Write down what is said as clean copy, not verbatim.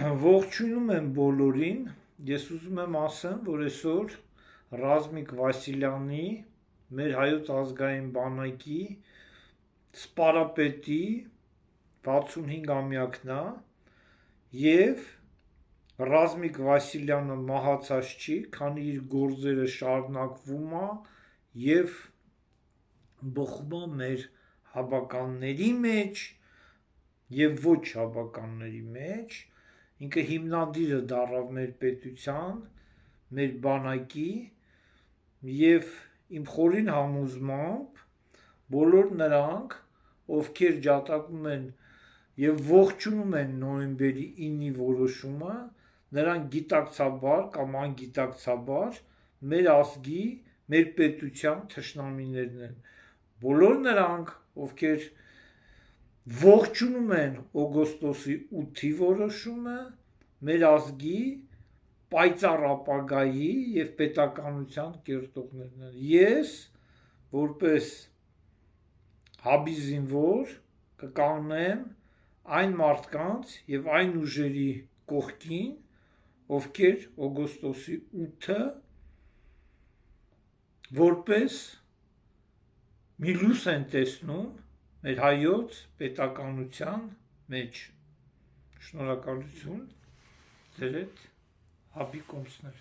Ողջունում եմ բոլորին, ես ուզում եմ ասեմ, որ այսօր Ռազմիկ Վասիլյանի, մեր հայոց ազգային բանակի սպարապետի 65-ամյակն է և Ռազմիկ Վասիլյանը մահացած չի, քանի իր գործերը շարունակվում է և բխում է մեր հավականների մեջ և ոչ հավականների մեջ, ինքը հիմնադիրը դառավ մեր պետության, մեր բանակի և իմ խորին համոզմամբ բոլոր նրանք, ովքեր ջատագում են և ողջունում են նոյեմբերի 9-ի որոշումը, նրանք գիտակցաբար կամ անգիտակցաբար մեր ազգի, մեր պետության թշնամիներն են, բոլոր նրանք, ովքեր ողջունում են օգոստոսի 8-ի որոշումը, մեր ազգի պայծառ ապագայի և պետականության կերտողներն են, ես որպես հաբի զինվոր կկանգնեմ այն մարդկանց և այն ուժերի կողքին, ովքեր օգոստոսի 8-ը որպես մի լույս են տեսնում մեր հայոց պետականության մեջ, շնորհակալություն, ձեր հետ հաբի կոմսներ: